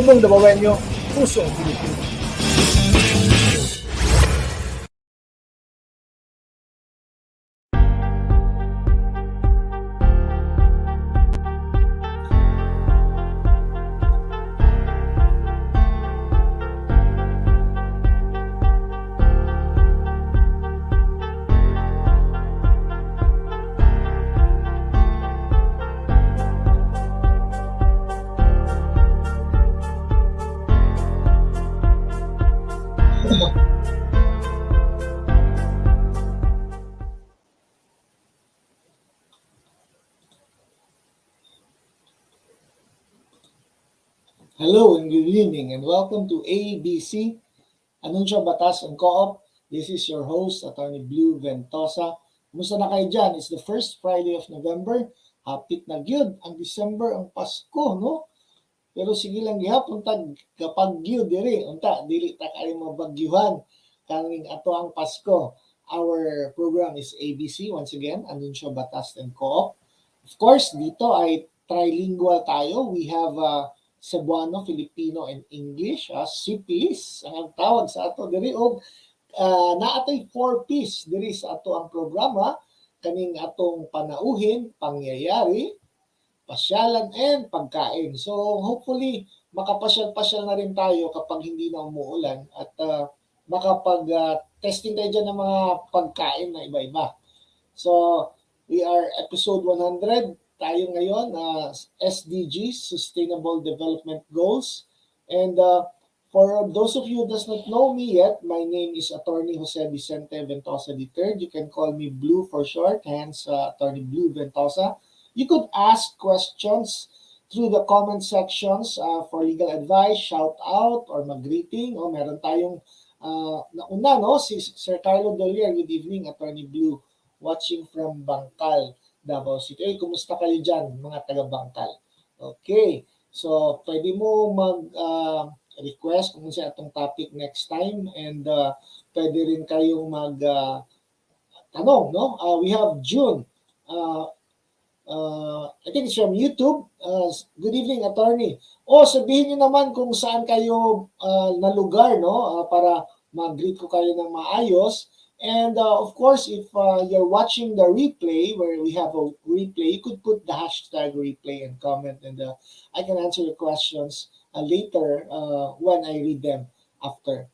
pasalubong na babayan nyo, Puso Pilipino. Hello and good evening and welcome to A.B.C. Anunsyo Batas and Co-op. This is your host, Attorney Blue Ventosa. Kumusta na kayo dyan? It's the first Friday of November. Hapit na gyud ang December, ang Pasko, no? Pero sige lang gihapon tag kapag gyud diri, unta dili ta kay mabagyuhan kaning ato ang Pasko. Our program is A.B.C. once again, Anunsyo Batas and Co-op. Of course, dito ay trilingual tayo. We have Cebuano, Filipino, and English. CPs ang tawag sa ato diri og naatoy 4Ps diri sa ato ang programa kaning atong panauhin, pangyayari, pasyalan, and pagkain. So hopefully makapasyal-pasyal na rin tayo kapag hindi na umuulan at makapag-testing tayo dyan ng mga pagkain na iba-iba. So we are episode 100. Tayo ngayon, SDGs, Sustainable Development Goals. And for those of you who does not know me yet, my name is Attorney Jose Vicente Ventosa III. You can call me Blue for short, hence Attorney Blue Ventosa. You could ask questions through the comment sections for legal advice, shout out, or mag-greeting. O meron tayong nauna, no? Si Sir Carlo Dolier. Good evening, Attorney Blue, watching from Bangkal, Davao City. Ay, kumusta kayo dyan, mga taga-Bangkal? Okay. So, pwede mo mag-request kung sa atong topic next time and pwede rin kayong mag-tanong, no? We have June. I think it's from YouTube. Good evening, Attorney. Sabihin niyo naman kung saan kayo na lugar, no? Para mag-greet ko kayo ng maayos. And of course, if you're watching the replay, where we have a replay, you could put the hashtag replay and comment, and I can answer your questions later when I read them after.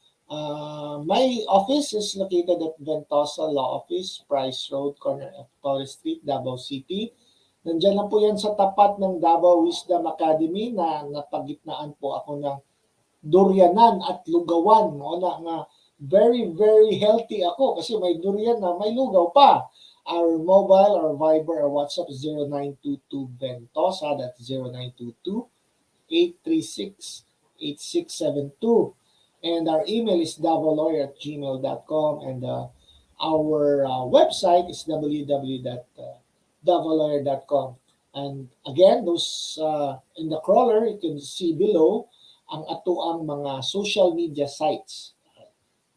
My office is located at Ventosa Law Office, Price Road, corner of Torres Street, Davao City. Nandiyan lang po yan sa tapat ng Davao Wisdom Academy na napagitnaan po ako ng Durianan at Lugawan. No? Na very, very healthy ako kasi may durian na may lugaw pa. Our mobile or Viber or WhatsApp is 0922-VENTOSA. That's 0922-836-8672. And our email is davolawyer@gmail.com. And our website is www.davolawyer.com. And again, those in the crawler, you can see below ang atoang mga social media sites.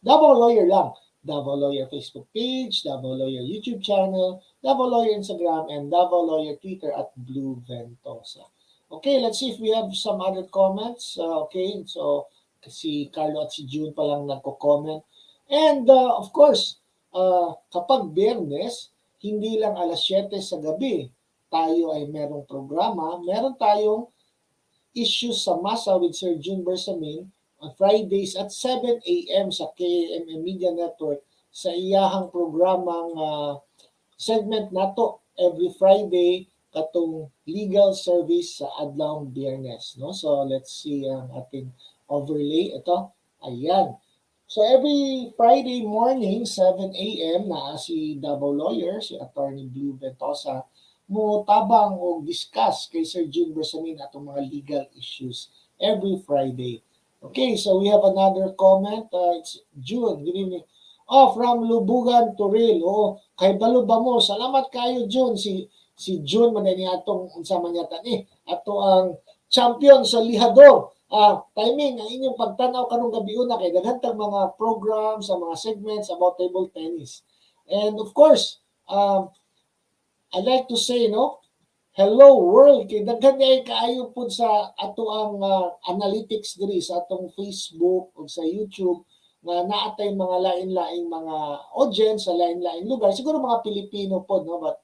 Davao Lawyer lang. Davao Lawyer Facebook page, Davao Lawyer YouTube channel, Davao Lawyer Instagram, and Davao Lawyer Twitter at Blue Ventosa. Okay, let's see if we have some other comments. Okay, so si Carlo at si June pa lang nagko-comment. And of course, kapag Biyernes, hindi lang alas 7 sa gabi, tayo ay merong programa, meron tayong issues sa masa with Sir June Bersamin on Fridays at 7 a.m. sa KMM Media Network sa iyahang programang segment nato every Friday katong legal service sa adlawng Biyernes, no? So let's see ang ating overlay. Ito, ayan. So every Friday morning 7 a.m. na si Davao Lawyer, si Attorney Blue Ventosa, mo tabang o discuss kay Sir June Bersamin atong mga legal issues every Friday. Okay, so we have another comment. It's June. Good evening. From Lubugan, Toril. Kay balo ba mo? Salamat kayo, June. Si June, manani atong unsama niya tani. Ato ang champion sa lihador. Timing, ang inyong pagtanaw karong gabi una kay daghang mga programs, sa mga segments about table tennis. And of course, I like to say, no, Hello world, kay daghan niya kaayo po sa ato ang analytics diri sa atong Facebook o sa YouTube nga naatay mga lain-laing mga audience sa lain-laing lugar. Siguro mga Pilipino po, no? But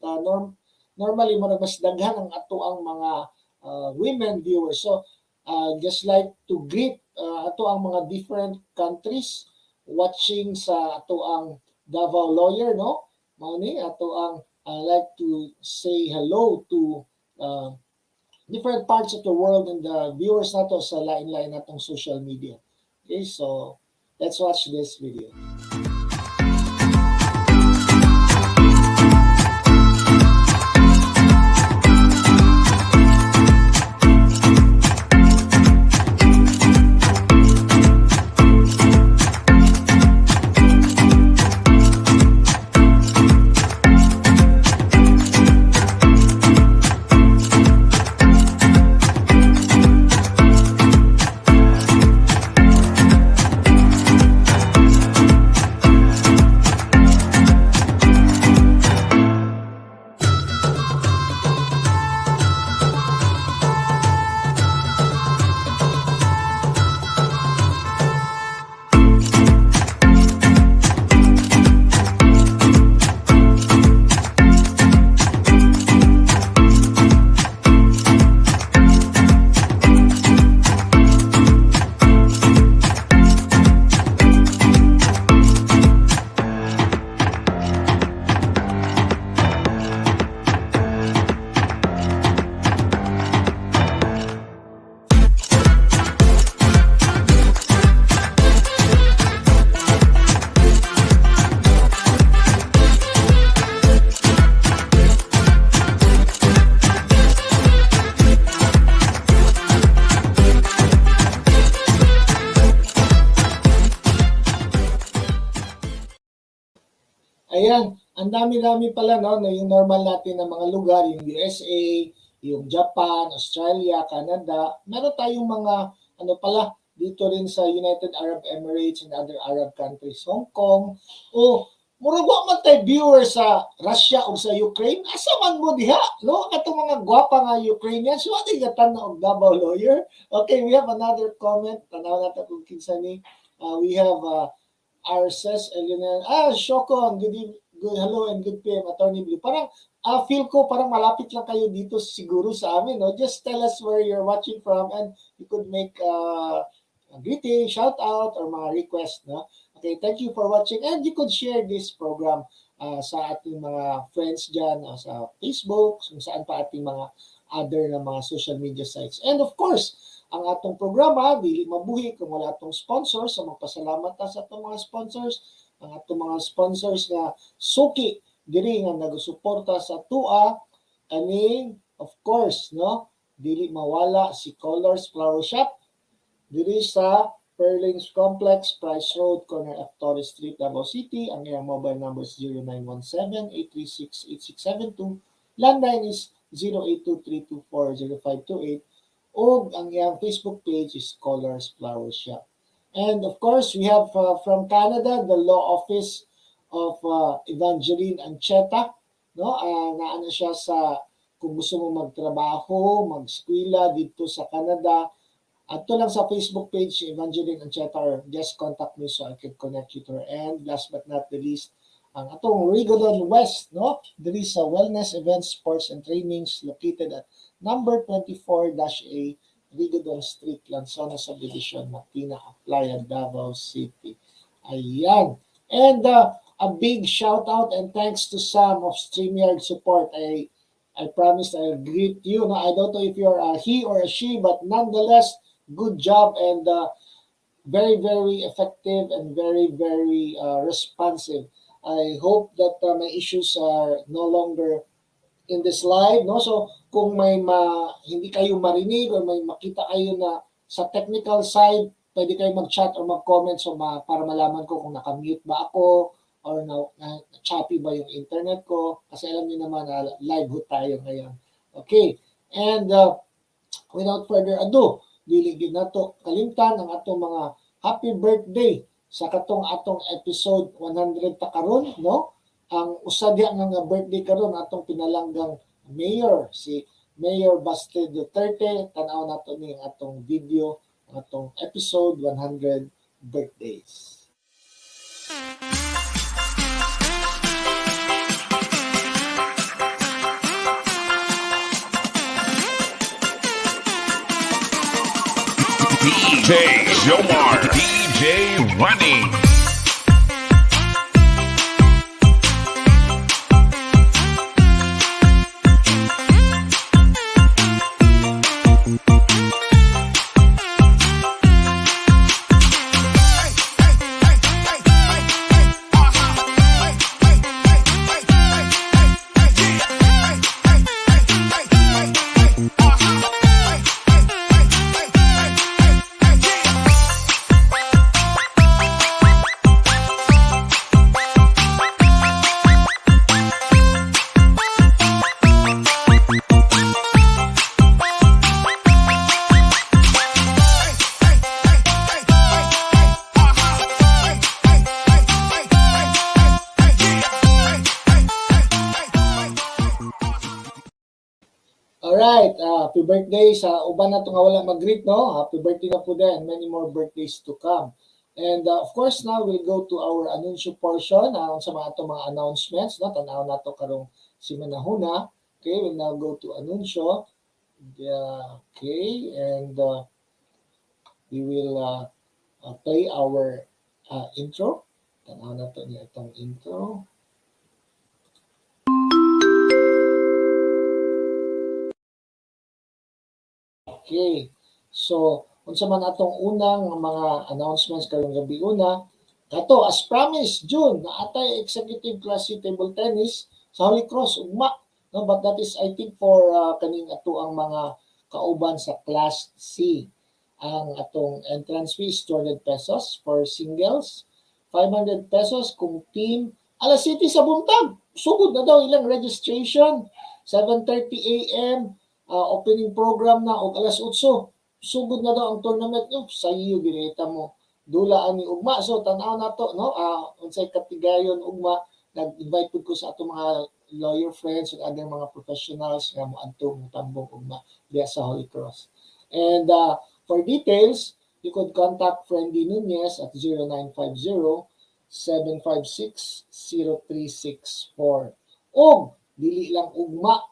normally mo mas daghan ang ato ang mga women viewers. So just like to greet ato ang mga different countries watching sa ato ang Davao Lawyer, no? Mao ni ato ang I like to say hello to uh, different parts of the world and the viewers nato sa lain-lain natong social media. Okay, so let's watch this video. Ayan, ang dami-dami pala, no, no, yung normal natin na mga lugar, yung USA, yung Japan, Australia, Canada. Meron tayong mga, ano pala, dito rin sa United Arab Emirates and other Arab countries, Hong Kong. O, murag wa man tayo viewers sa Russia o sa Ukraine. Asa man mo diha, no? Katong mga gwapa nga Ukrainians, so ano yung tanong of Davao Lawyer? Okay, we have another comment. Tanaw natin kung kinsa ni. We have Arces, Eleanor, Shokon, good, hello and good PM, Attorney Blue. Parang, feel ko parang malapit lang kayo dito siguro sa amin, no? Just tell us where you're watching from and you could make a greeting, shout out, or mga request, no? Okay, thank you for watching and you could share this program sa ating mga friends dyan, sa Facebook, kung saan pa ating mga other na mga social media sites. And of course, ang atong programa dili mabuhi kung wala atong sponsors. So magpasalamat ta sa atong mga sponsors, ang atong mga sponsors nga suki diri nga nagasuporta sa tua kaning of course, no, dili mawala si Colors Flower Shop diri sa Perlings Complex, Price Road, corner of Torres Street, Davao City. Ang iyang mobile number is 0917-836-8672. Landline is 0823240528. O ang iyang Facebook page is Colors Flower Shop. And of course, we have from Canada, the Law Office of Evangeline Ancheta. No? Naano siya sa, kung gusto mo magtrabaho, mag-eskwela dito sa Canada, ato lang sa Facebook page, Evangeline Ancheta, or just contact me so I can connect you to her. And last but not the least, ang atong Rigodon West, no? There is a wellness events, sports and trainings located at number 24-A Rigodon Street, Lanzona Subdivision, Matina, Aplaya, Davao City. Ayan. And a big shout out and thanks to Sam of StreamYard support. I promised I'll greet you. Now, I don't know if you're a he or a she, but nonetheless, good job and very, very effective and very, very responsive. I hope that my issues are no longer in this live, no? So, kung may hindi kayo marinig or may makita kayo na sa technical side, pwede kayo mag-chat or mag-comment so para malaman ko kung naka-mute ba ako or choppy ba yung internet ko. Kasi alam niyo naman na live ho tayo ngayon. Okay. And without further ado, dili gid nato kalimtan ang atong mga happy birthday sa katong atong episode 100 ta karon, no? Ang usa diha nga birthday karon atong pinalanggang mayor si Mayor Baste Duterte, tanaw nato ni atong video, atong episode 100 birthdays. DJ Jomar, DJ Running. Alright, happy birthday sa uban na nga wala mag-greet, no? Happy birthday na po din, many more birthdays to come. And of course, now we'll go to our anunsyo portion, sa mga itong mga announcements, no? Tanaw na ito karong si Manahuna. Okay, we'll now go to anunsyo. Okay, and we will play our intro. Tanaw na ito niya itong intro. Okay. So, unsa man atong unang mga announcements karong gabi una, kato as promised June na atay executive class C table tennis sa Holy Cross ugma, no, but that is I think for kaning ato ang mga kauban sa class C. Ang atong entrance fee is 200 pesos for singles, 500 pesos kung team. Alas City sa buntag, sugod na daw ilang registration, 7:30 a.m. Opening program na og alas 8. Sugod na daw ang tournament nyo. Sa iyo ginita mo. Dulaan ni ugma. So tanaw na to, no? Unsay katigayon ugma, nag-invite ko sa ato mga lawyer friends ug other mga professionals nga moadtong tambong ugma diya sa Holy Cross. And for details, you could contact Friendly Nunez at 0950-756-0364. Og dili lang ugma,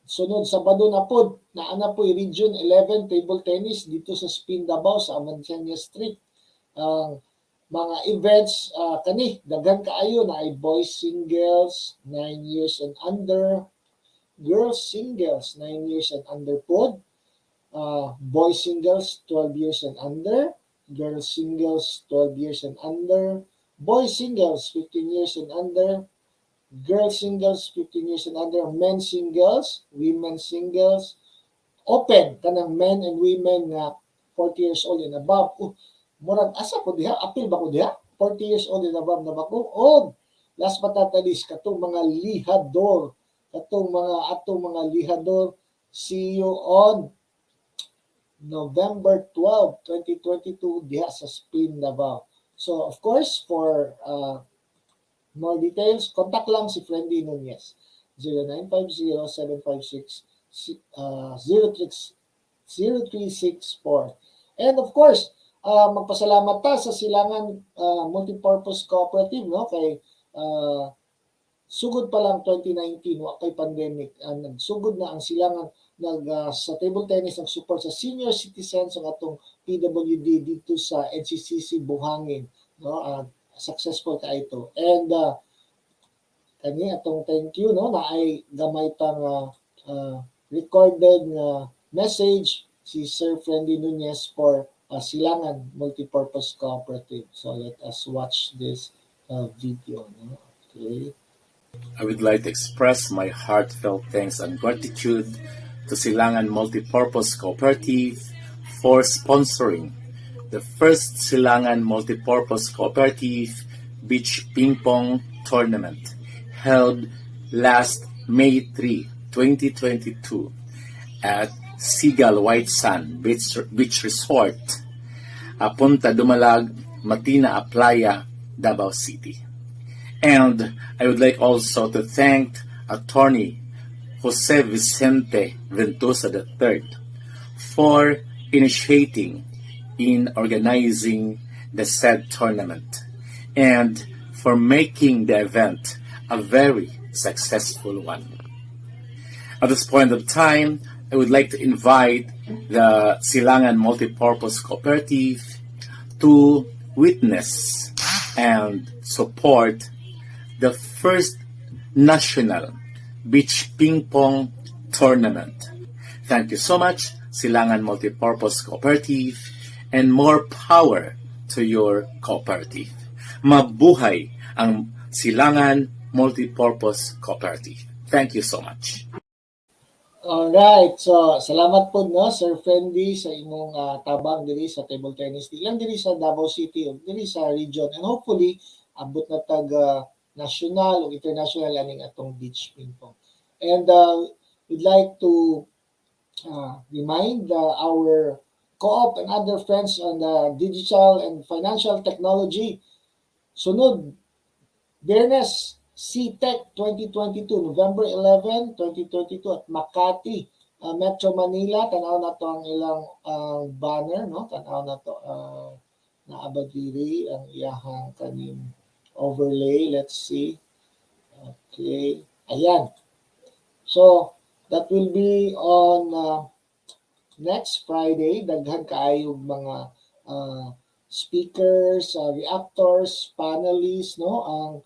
sunod Sabado na pod na ana po Region 11 table tennis dito sa Spin Davao sa Amancenia Street. Ang mga events kani daghan kaayo na ay boys singles 9 years and under, girls singles 9 years and under pod, boys singles 12 years and under, girls singles 12 years and under, boys singles 15 years and under, girls singles 15 years and under, men singles, women singles, open kanang men and women nga 40 years old and above. Murag asa ko diha, apil ba ko diha? 40 years old and above na ba ko? Og last but not least, katong mga lihador, atong mga lihador, see you on November 12, 2022 diha sa Spin Davao. So of course, for more details, contact lang si Friendly Nunez, 0950-756-0364. And of course, magpasalamat ta sa Silangan Multipurpose Cooperative, no? Kay sugod pa lang 2019, wa kay pandemic, nagsugod na ang Silangan sa table tennis nag-support sa senior citizens ng atong PWD dito sa NCCC Buhangin, no? Successful ka ito. And kani atong thank you, no, na ay gamay tang recorded message si Sir Friendly Nunez for Silangan Multipurpose Cooperative. So let us watch this video, no? Okay. I would like to express my heartfelt thanks and gratitude to Silangan Multipurpose Cooperative for sponsoring the first Silangan Multipurpose Cooperative Beach Ping Pong Tournament held last May 3, 2022 at Sigal White Sand Beach Resort, Punta Dumalag, Matina Playa, Davao City. And I would like also to thank Attorney Jose Vicente Ventosa III for initiating in organizing the said tournament and for making the event a very successful one. At this point of time, I would like to invite the Silangan Multipurpose Cooperative to witness and support the first national beach ping pong tournament. Thank you so much, Silangan Multipurpose Cooperative, and more power to your cooperative. Mabuhay ang Silangan Multipurpose Cooperative. Thank you so much. Alright, so salamat po no Sir Fendi sa imong tabang diri sa table tennis lang diri sa Davao City ug diri sa region, and hopefully abot na tag national o international aning atong beach ping pong. And we'd like to remind our co-op and other friends on the digital and financial technology. Sunod, Biyernes, CTEC 2022, November 11, 2022 at Makati, Metro Manila. Tanaw na to ang ilang banner, no? Tanaw na to naabad diri ang iyahang kaning overlay. Let's see. Okay. Ayan. So, that will be on next Friday. Daghan kaayog mga speakers, reactors, panelists, no? Ang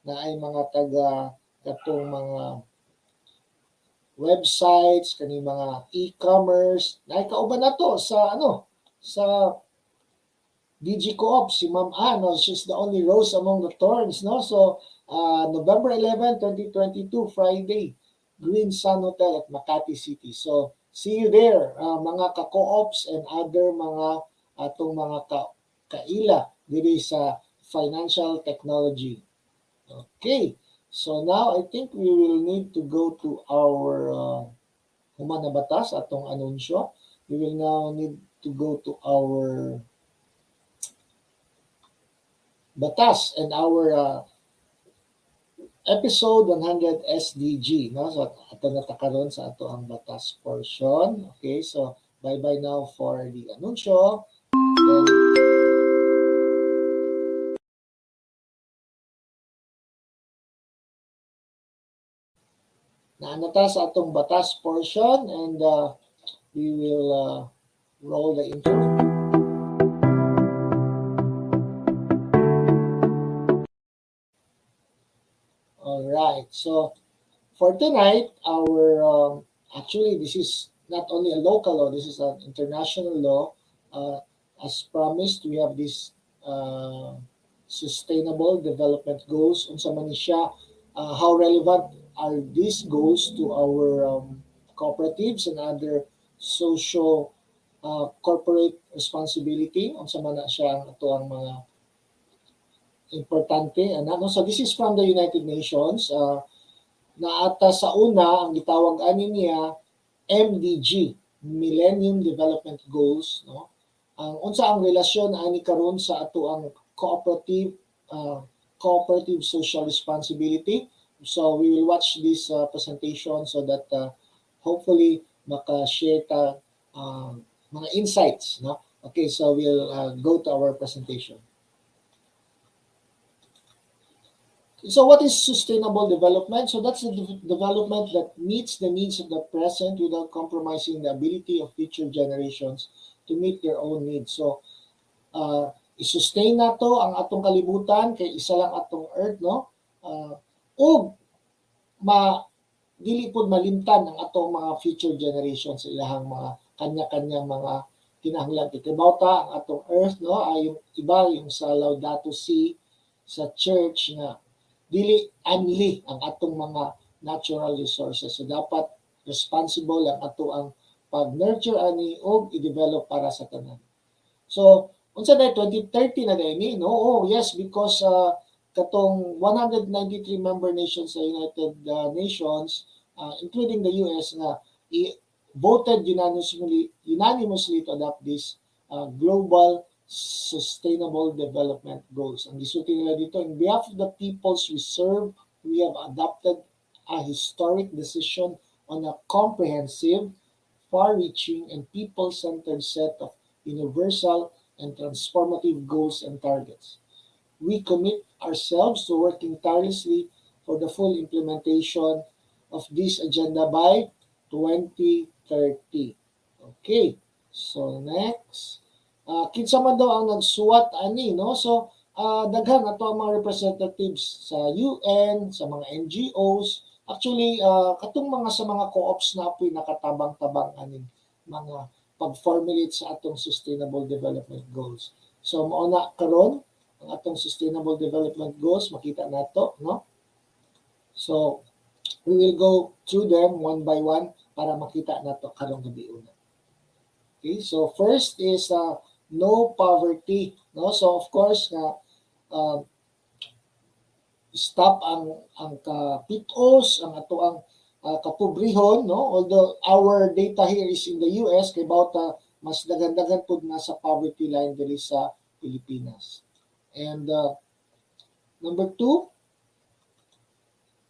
na ay mga taga katong mga websites, kani mga e-commerce, na kauban na to sa sa DG Co-op, si Ma'am Ann, no? She's the only rose among the thorns, no? So, November 11, 2022, Friday, Green Sun Hotel at Makati City. So, see you there, mga ka-co-ops and other mga atong mga kaila diri sa financial technology. Okay, so now I think we will need to go to our human na batas, atong anunsyo. We will now need to go to our batas and our episode 100 SDG. No? So, ato na takaron sa ato ang batas portion. Okay, so bye-bye now for the anunsyo. Then, naanata sa atong batas portion, and we will roll the intro. All right, so for tonight, our actually this is not only a local law, this is an international law. As promised, we have this sustainable development goals. Unsa man ni siya, how relevant are these goals to our cooperatives and other social corporate responsibility? Unsa man na siya ang ato ang mga importante. So this is from the United Nations. Naata sa una, ang gitawag ani niya MDG, Millennium Development Goals. No? Unsa ang relasyon ani karon sa ato ang cooperative social responsibility. So we will watch this presentation so that hopefully maka-share ta mga insights. No? Okay, so we'll go to our presentation. So what is sustainable development? So that's the development that meets the needs of the present without compromising the ability of future generations to meet their own needs. So i-sustain na to ang atong kalibutan kay isa lang atong earth, no? Ug dili pud malimtan ang atong mga future generations sa ilahang mga kanya-kanyang mga kinahanglan. Ikabawta ang atong earth, no? Yung iba yung sa Laudato Si sa church nga dili anli ang atong mga natural resources. So dapat responsible ang ato ang pag-nurture ani og i-develop para sa tanan. So unsa day 2030 na day ni? No, oh yes, because katong 193 member nations sa United Nations, including the US, nga voted unanimously to adopt this global sustainable development goals. Ang gisulti nila dito, in behalf of the peoples we serve, we have adopted a historic decision on a comprehensive, far-reaching, and people-centered set of universal and transformative goals and targets. We commit ourselves to working tirelessly for the full implementation of this agenda by 2030. Okay, so next. Kinsa man daw ang nagsuwat ani, no? So, daghan ato ang mga representatives sa UN, sa mga NGOs. Actually, katong mga sa mga co-ops na apoy nakatabang-tabang aning mga pag-formulate sa atong sustainable development goals. So, mao na karon ang atong sustainable development goals, makita nato, no? So, we will go through them one by one para makita nato karong gabi una. Okay, so first is no poverty, no? So of course nga stop ang kapitos, ang ato ang kapobrehon, no? Although our data here is in the US kay about mas dagan-dagan pud na sa poverty line diri sa Pilipinas. And number 2,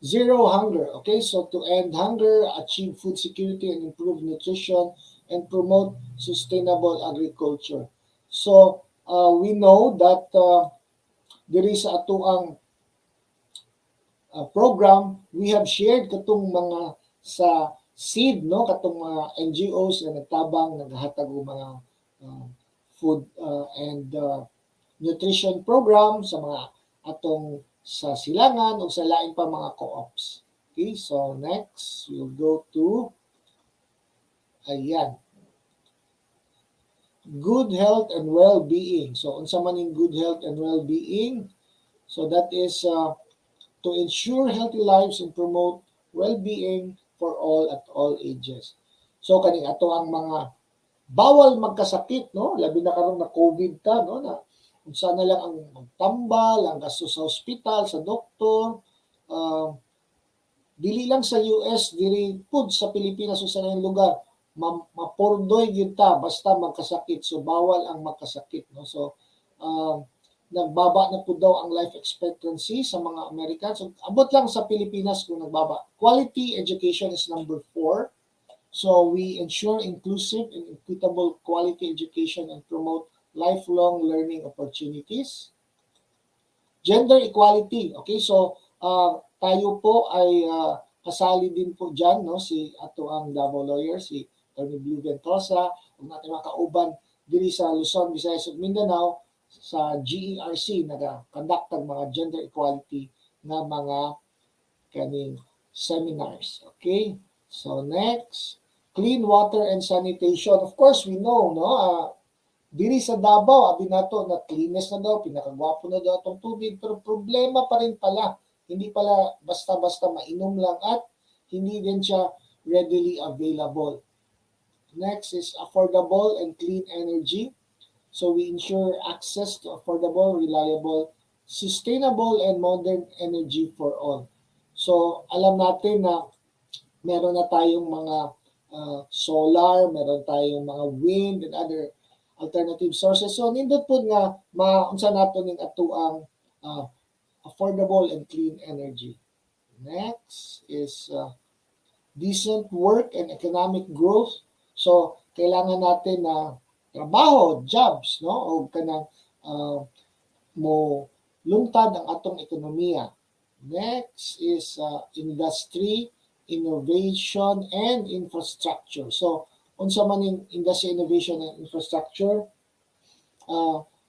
zero hunger. Okay, so to end hunger, achieve food security and improve nutrition and promote sustainable agriculture. So we know that there is ato ang program we have shared katong mga sa seed, no, katong mga NGOs na nagtabang naghatag og mga food and nutrition program sa mga atong sa silangan o sa lain pa mga co-ops. Okay, so next we'll go to ayan. Good health and well-being. So unsa man ning good health and well-being? So that is to ensure healthy lives and promote well-being for all at all ages. So kaning ato ang mga bawal magkasakit, no? Labi na karon na COVID ta, no? Na unsa na lang ang magtambal, ang gasto sa ospital, sa doktor, dili lang sa US, diri pud sa Pilipinas o sa lain lugar, mapurdoy gyud ta basta magkasakit. So bawal ang magkasakit, no? So nagbaba na po daw ang life expectancy sa mga Americans. So abot lang sa Pilipinas kung nagbaba. Quality education is number 4. So we ensure inclusive and equitable quality education and promote lifelong learning opportunities. Gender equality. Okay, so tayo po ay kasali din po dyan, no? Si ato ang Davao lawyer, si Attorney Blue Ventosa, ang natin makauban diri sa Luzon, Visayas ug Mindanao sa GERC nag-conduct ng mga gender equality na mga kaning seminars. Okay, so next, clean water and sanitation. Of course, we know, no, diri sa Davao, abi nato na cleanest na daw, pinakagwapo na daw itong tubig, pero problema pa rin pala. Hindi pala basta-basta mainom lang at hindi din siya readily available. Next is affordable and clean energy. So we ensure access to affordable, reliable, sustainable, and modern energy for all. So alam natin na meron na tayong mga solar, meron tayong mga wind and other alternative sources. So nindot po nga maunsa nato ning ato ang affordable and clean energy. Next is decent work and economic growth. So kailangan natin na trabaho, jobs, no, o kanang mo lungtad ang atong ekonomiya. Next is industry, innovation, and infrastructure. So unsa man in industry, innovation, and infrastructure,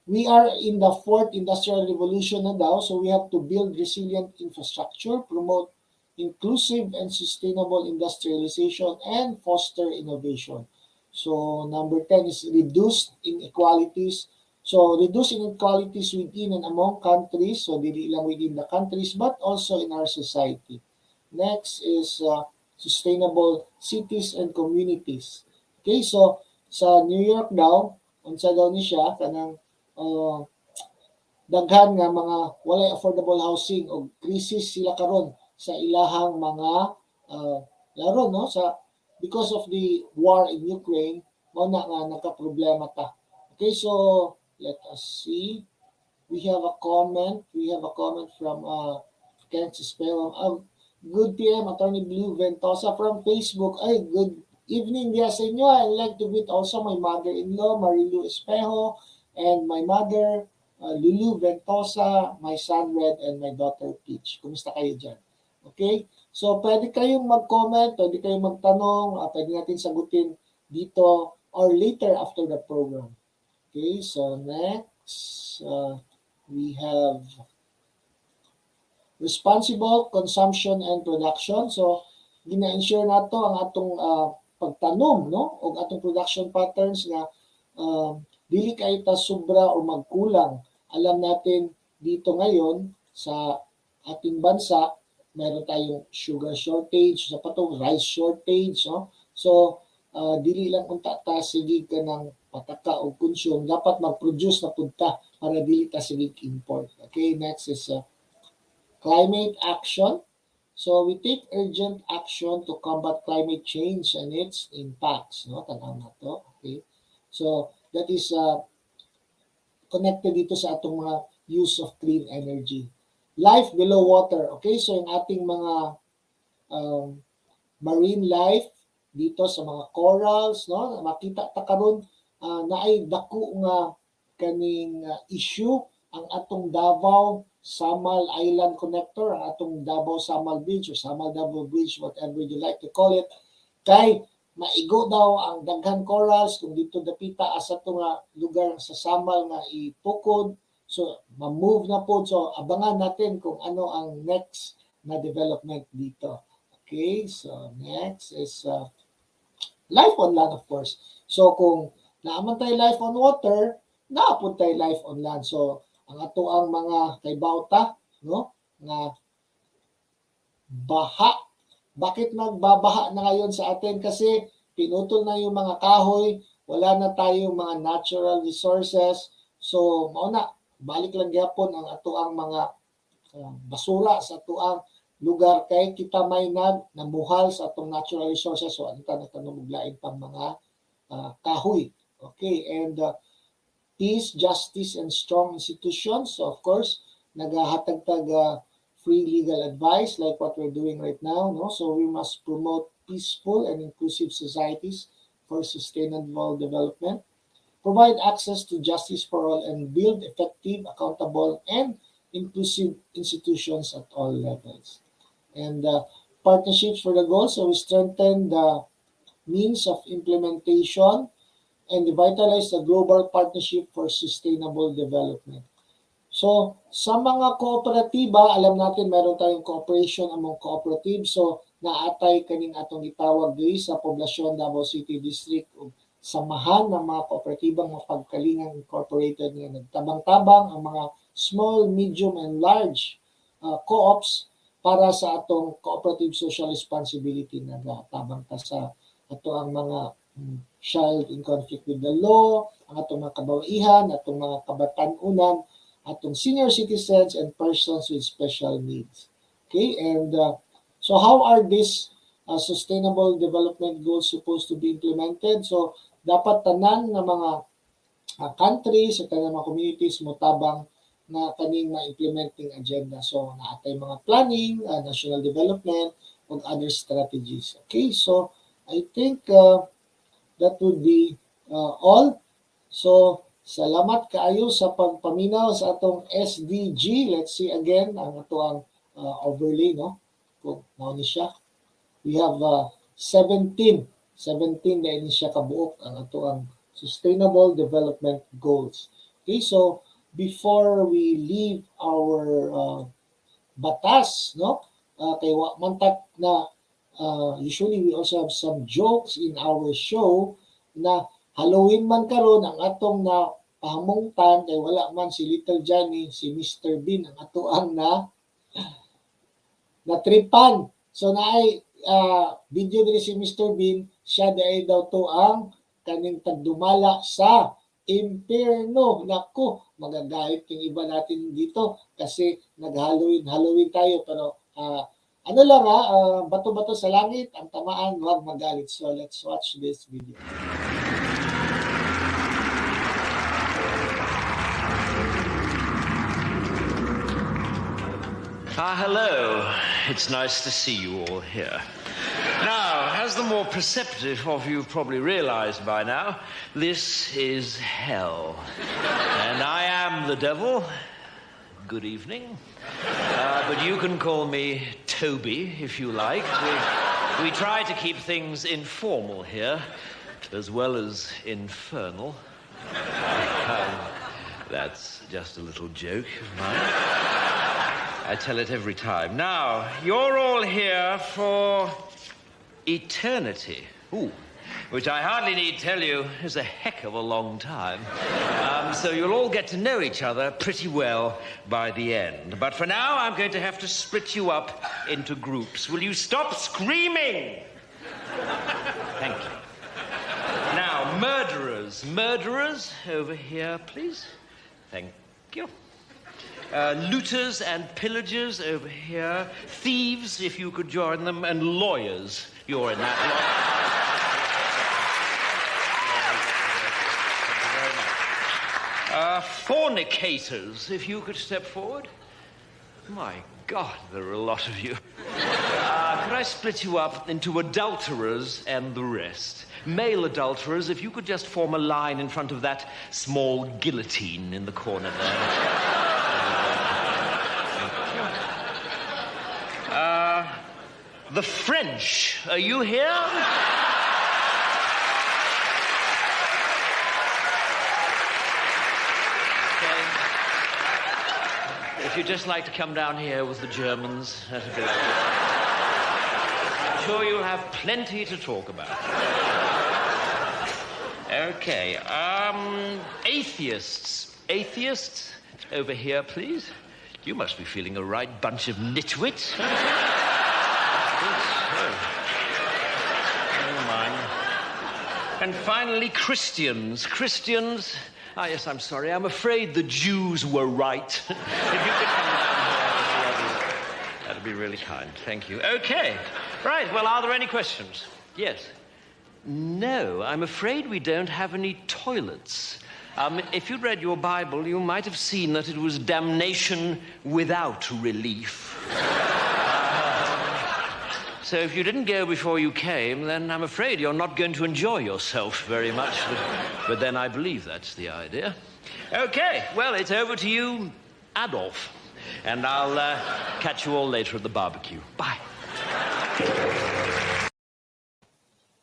we are in the 4th industrial revolution na daw, so we have to build resilient infrastructure, promote inclusive and sustainable industrialization, and foster innovation. So number 10 is reduce inequalities. So reduce inequalities within and among countries, so dili lang within the countries but also in our society. Next is sustainable cities and communities. Okay, so sa New York daw, unsa daw ni siya kanang daghan nga mga walay affordable housing o krisis sila karon sa ilahang mga laro, no, sa because of the war in Ukraine, mo na nga nagka-problema ta. Okay, so let us see. We have a comment from Kent Spelling. Good PM, Attorney Blue Ventosa from Facebook. Ay, good evening dia sa inyo. I'd like to greet also my mother-in-law, Marilu Espejo, and my mother, Lulu Ventosa, my son Red, and my daughter Peach. Kumusta kayo dyan? Okay? So, pwede kayong mag-comment, pwede kayong magtanong, pwede natin sagutin dito or later after the program. Okay, so next, we have responsible consumption and production. So, gina-ensure nato ang atong pagtanom, no? O atong production patterns na dili kay ta sobra o magkulang. Alam natin dito ngayon sa ating bansa, meron tayong sugar shortage, sa patong rice shortage, no? So, dili lang unta ta sige ka ng pataka o consume, dapat mag-produce na punta para dili ta sige import. Okay, next is climate action. So we take urgent action to combat climate change and its impacts. No, tanaw na to. Okay. So that is connected dito sa atong mga use of clean energy. Life below water. Okay, so yung ating mga marine life dito sa mga corals, no, makita ta karon na ay dako nga kaning issue ang atong Davao Samal Island Connector, ang atong Davao Samal Bridge or Samal Davao Bridge, whatever you like to call it, kay maigo daw ang daghan corals kung dito dapita asa to nga lugar sa Samal nga itukod. So, ma-move na po. So, abangan natin kung ano ang next na development dito. Okay, so next is life on land, of course. So, kung naaman tayo life on water, naapod tayo life on land. So, ang ato ang mga kaybawta, no, na baha. Bakit nagbabaha na ngayon sa atin? Kasi pinutol na yung mga kahoy, wala na tayong mga natural resources. So, mauna, balik lang gyapon ang ato ang mga basura sa ato ang lugar kay kita may namuhal sa atong natural resources. So, ano tanong pang mga kahoy. Okay, and peace, justice, and strong institutions. So, of course, naghahatag-tag free legal advice like what we're doing right now. No? So, we must promote peaceful and inclusive societies for sustainable development, provide access to justice for all, and build effective, accountable, and inclusive institutions at all levels. And partnerships for the goal. So, we strengthen the means of implementation and revitalize the global partnership for sustainable development. So, sa mga kooperatiba, alam natin meron tayong cooperation among cooperatives. So, naatay kaning atong gitawag diri sa poblasyon Davao City District o samahan ng mga kooperatibang mapagkalingang incorporated nga nagtabang-tabang ang mga small, medium, and large co-ops para sa atong cooperative social responsibility na tabang ta sa ato ang mga child in conflict with the law, ang atong mga kababaihan, atong mga kabatanunan, atong senior citizens and persons with special needs. Okay, and so how are these sustainable development goals supposed to be implemented? So dapat tanan na mga countries at tanan mga communities motabang na kaning ma-implementing agenda. So naatay mga planning, national development, and other strategies. Okay, so I think that would be all. So, salamat kaayo sa pagpaminaw sa atong SDG. Let's see again ang ato ang overlay, no? Kung mao ni siya. We have 17 na ini siya kabuok ang ato ang Sustainable Development Goals. Okay, so before we leave our batas, no? Kay wa man na usually we also have some jokes in our show na Halloween man karon ang atong na pahamungtan kay wala man si Little Johnny, si Mr. Bean ang ato ang na tripan. So naay video diri si Mr. Bean, siya dai daw to ang kaning tagdumala sa impierno. Nako, magagalit yung iba natin dito kasi nag-Halloween tayo pero ano lang bato-bato sa langit, ang tamaan, huwag magalit. So let's watch this video. Hello. It's nice to see you all here. Now, as the more perceptive of you probably realized by now, this is hell. And I am the devil. Good evening. But you can call me Toby, if you like. We try to keep things informal here, as well as infernal. That's just a little joke of mine. I tell it every time. Now, you're all here for eternity. Ooh. Which I hardly need tell you is a heck of a long time. So you'll all get to know each other pretty well by the end. But for now, I'm going to have to split you up into groups. Will you stop screaming? Thank you. Now, murderers. Murderers, over here, please. Thank you. Looters and pillagers, over here. Thieves, if you could join them. And lawyers, you're in that lot. Fornicators, if you could step forward. My God, there are a lot of you. Could I split you up into adulterers and the rest? Male adulterers, if you could just form a line in front of that small guillotine in the corner there. The French, are you here? If you'd just like to come down here with the Germans, that'd be lovely. I'm sure you'll have plenty to talk about. Okay, atheists. Atheists, over here, please. You must be feeling a right bunch of nitwits. Never mind. And finally, Christians. Christians... Ah, yes, I'm sorry. I'm afraid the Jews were right. If you could come down here, that'd be really kind. Thank you. Okay. Right. Well, are there any questions? Yes. No, I'm afraid we don't have any toilets. If you'd read your Bible, you might have seen that it was damnation without relief. So if you didn't go before you came, then I'm afraid you're not going to enjoy yourself very much. But then I believe that's the idea. Okay, well, it's over to you, Adolf. And I'll catch you all later at the barbecue. Bye.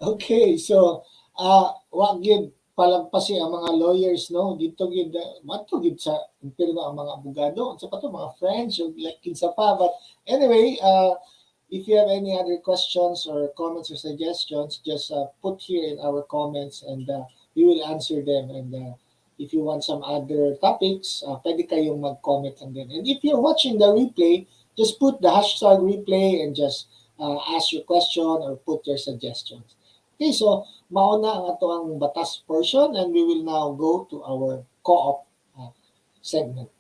Okay, so, wag gid palagpasi ang mga lawyers, no? Dito gid, mato gid sa impirno ang mga abogado. Sa pa to, mga friends, o like kinsa pa. But anyway, if you have any other questions or comments or suggestions, just put here in our comments and we will answer them. And if you want some other topics, pwede kayong mag-comment and then. And if you're watching the replay, just put the hashtag replay and just ask your question or put your suggestions. Okay, so mauna ang ato ang batas portion and we will now go to our co-op segment.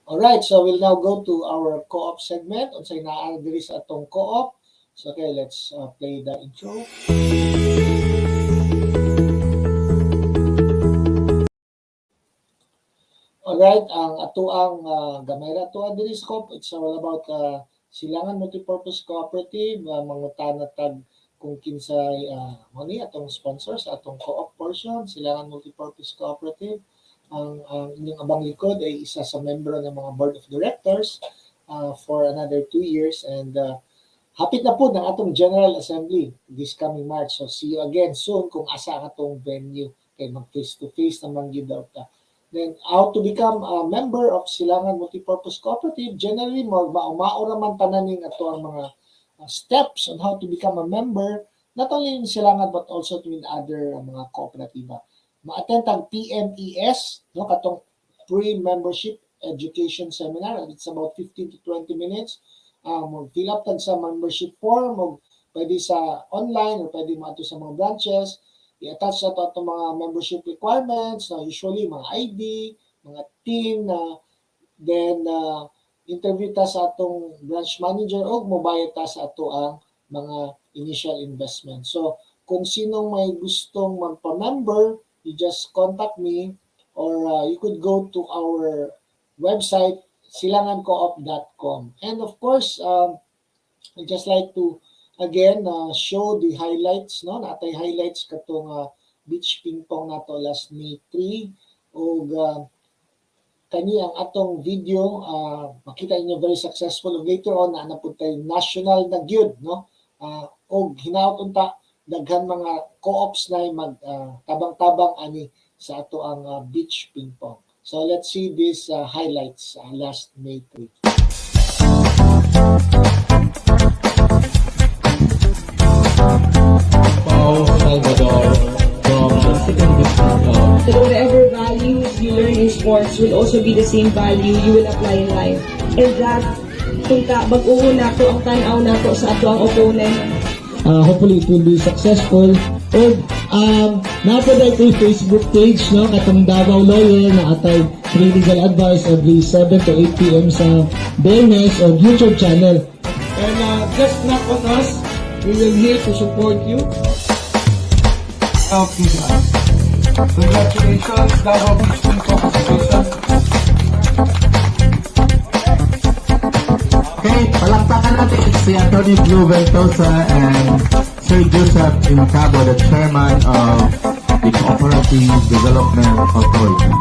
Alright, so we'll now go to our co-op segment. Unsay naa diri sa atong co-op. So okay, let's play the intro. Alright, ang atoang gamay ra to diri sa co-op. It's all about Silangan Multipurpose Cooperative, mangutana tag kung kinsay mo ni atong sponsors sa atong co-op portion, Silangan Multipurpose Cooperative. Ang inyong abang likod ay isa sa membro ng mga board of directors for another 2 years and hapit na po ng atong General Assembly this coming March. So see you again soon kung asa ang atong venue kay mag face-to-face naman yun daw ta. Then how to become a member of Silangan Multipurpose Cooperative, generally mao raman tananing ato ang mga steps on how to become a member, not only in Silangan but also in other mga kooperatiba. Ma-attend ang PMES, no, katong pre-membership education seminar. It's about 15 to 20 minutes. Mag-fill up tag sa membership form, o pwede sa online, o pwede maato sa mga branches. I-attach na ito mga membership requirements, na usually mga ID, mga TIN, then interview ta sa atong branch manager o mobayad ta sa ato ang mga initial investment. So, kung sinong may gustong magpa-member, you just contact me or you could go to our website, silangancoop.com. And of course, I just like to again show the highlights, no? Natay highlights katong beach ping pong nato last May 3 ug kani ang atong video makita niyo very successful ug later on na pud tay national na gyud, no? Og hinaot unta daghan mga co-ops na mag tabang-tabang ani sa ato ang beach ping pong. So let's see these highlights last May 3. Salvador from the second district of. So whatever values you learn in sports will also be the same value you will apply in life. And that, kung bag-uho na ko ang tanaw na ko sa ato ang opponent. Hopefully it will be successful. And napaday ko yung Facebook page, no, katong Davao Lawyer na atay free legal advice every 7 to 8 p.m. sa Bernes on YouTube channel. And just knock on us. We will here to support you. Help you guys. Congratulations, Davao Beach Ping Pong Association. Okay, palakpakan natin si Atty. Blue Ventosa and Sir Joseph Imacabo, the chairman of the Cooperative Development Authority.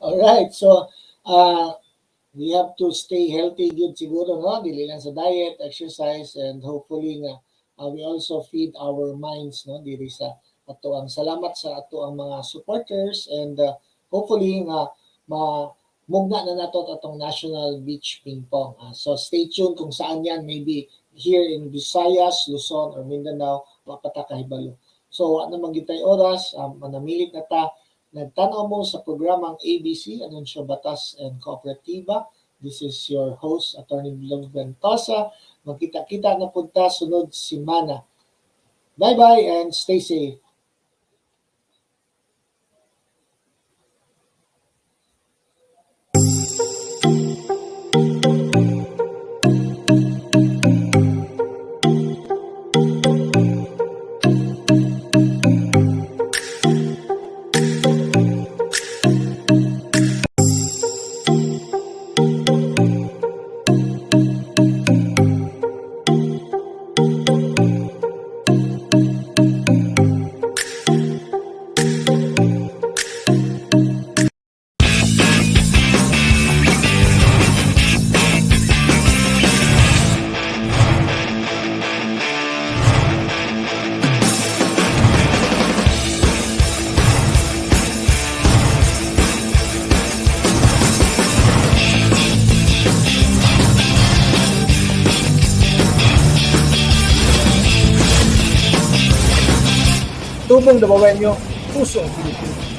Alright, so we have to stay healthy good siguro, no? Dili lang sa diet, exercise, and hopefully nga we also feed our minds, no? Diri sa ato ang salamat sa ato ang mga supporters, and hopefully nga mugna na nato atong National Beach Ping Pong. So stay tuned kung saan yan, maybe here in Visayas, Luzon, or Mindanao, mapata kahibalo. So ano magitay oras, manamilit na ta, nagtanaw mo sa programang A.B.C, Anunsyo Batas and Cooperatiba. This is your host, Attorney Blog Ventosa. Magkita-kita na punta sunod simana. Bye-bye and stay safe. Tubong dabawen nyo, pusong Pilipino.